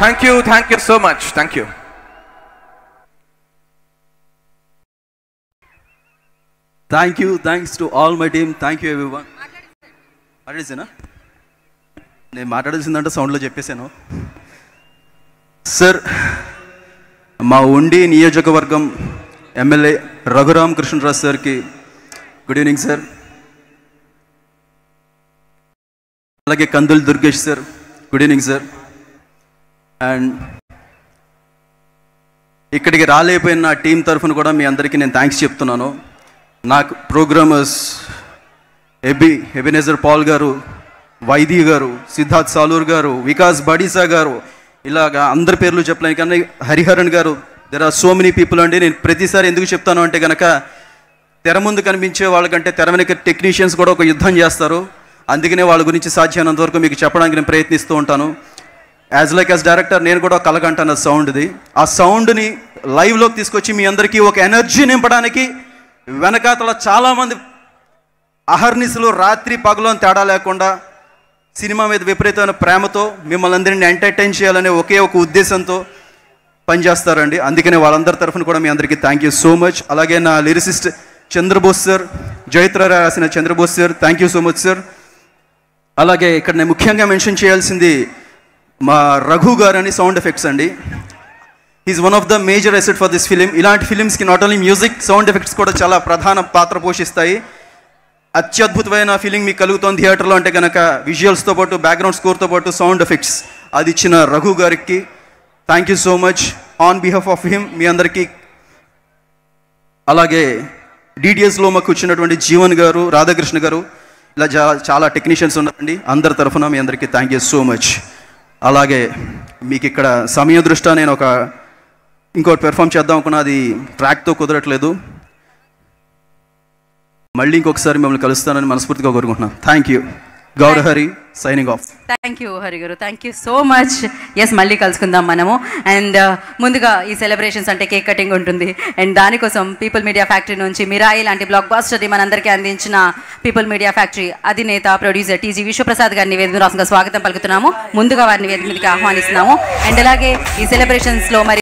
Thank you so much. Thank you. Thanks to all my team. Thank you everyone. మాట్లాడేసానా? నేను మాట్లాడాల్సిందంటే సౌండ్లో చెప్పేశాను. Sir, మా ఉండి నియోజకవర్గం ఎమ్మెల్యే రఘురామ్ కృష్ణరాజు సార్కి గుడ్ ఈవినింగ్ సార్. అలాగే Kandula Durgesh sir, good evening sir. And ఇక్కడికి రాలేకపోయిన నా టీం తరఫున కూడా మీ అందరికీ నేను థ్యాంక్స్ చెప్తున్నాను. నాకు ప్రోగ్రామర్స్ ఎబినేజర్ పాల్ గారు, వైదీ గారు, సిద్ధార్థ్ సాలూర్ గారు, వికాస్ బడీసా గారు, ఇలాగా అందరి పేర్లు చెప్పలేను కానీ హరిహరన్ గారు, there are so many people అండి. నేను ప్రతిసారి ఎందుకు చెప్తాను అంటే కనుక తెర ముందు కనిపించే వాళ్ళకంటే తెర వెనక టెక్నీషియన్స్ కూడా ఒక యుద్ధం చేస్తారు. అందుకనే వాళ్ళ గురించి సాధ్యమైనంత వరకు మీకు చెప్పడానికి నేను ప్రయత్నిస్తూ ఉంటాను. యాజ్ డైరెక్టర్ నేను కూడా కలగంటాను సౌండ్ది. ఆ సౌండ్ని లైవ్లోకి తీసుకొచ్చి మీ అందరికీ ఒక ఎనర్జీ నింపడానికి వెనకాతల చాలామంది అహర్నిశలు రాత్రి పగలు అని తేడా లేకుండా సినిమా మీద విపరీతమైన ప్రేమతో మిమ్మల్ని అందరినీ ఎంటర్టైన్ చేయాలనే ఒకే ఒక ఉద్దేశంతో పనిచేస్తారండి. అందుకనే వాళ్ళందరి తరఫున కూడా మీ అందరికీ థ్యాంక్ యూ సో మచ్. అలాగే నా లిరిసిస్ట్ చంద్రబోస్ సార్, జైత్ర రాసిన Chandrabose sir, thank you so much sir. అలాగే ఇక్కడ నేను ముఖ్యంగా మెన్షన్ చేయాల్సింది మా రఘు గారు అని సౌండ్ ఎఫెక్ట్స్ అండి. Is one of the major asset for this film. ఇలాంటి ఫిలిమ్స్కి not only music, sound effects కూడా చాలా ప్రధాన పాత్ర పోషిస్తాయి. అత్యద్భుతమైన ఫీలింగ్ మీకు కలుగుతుంది థియేటర్లో అంటే కనుక విజువల్స్తో పాటు బ్యాక్గ్రౌండ్ స్కోర్తో పాటు సౌండ్ ఎఫెక్ట్స్ అది ఇచ్చిన రఘు గారికి thank you so much on behalf of him మీ అందరికీ. అలాగే డిడిఎస్లో మాకు వచ్చినటువంటి జీవన్ గారు, రాధాకృష్ణ గారు, ఇలా చాలా టెక్నీషియన్స్ ఉన్నారండి. అందరి తరఫున మీ అందరికీ థ్యాంక్ యూ సో మచ్. అలాగే మీకు ఇక్కడ సమయ దృష్ట్యా నేను ఇంకోటి పెర్ఫామ్ చేద్దాం అనుకున్నా, అది ట్రాక్తో కుదరట్లేదు. మళ్ళీ ఇంకొకసారి మిమ్మల్ని కలుస్తానని మనస్ఫూర్తిగా కోరుకుంటున్నాను. Thank you. Gaurahari signing off. Thank you Hari garu, thank you so much. Yes, మళ్ళీ కలుసుకుందాం మనము. అండ్ ముందుగా ఈ సెలబ్రేషన్స్ అంటే కేక్ కటింగ్ ఉంటుంది. అండ్ దానికోసం పీపుల్ మీడియా ఫ్యాక్టరీ నుంచి మిరాయి లాంటి బ్లాక్ బాస్టర్ని మనందరికీ అందించిన పీపుల్ మీడియా ఫ్యాక్టరీ అధినేత ప్రొడ్యూసర్ టీజీ విశ్వప్రసాద్ గారిని వేదిక రాసంగా స్వాగతం పలుకుతున్నాము. ముందుగా వారిని వేదిక మీదకి ఆహ్వానిస్తున్నాము. అండ్ అలాగే ఈ సెలబ్రేషన్స్లో మరి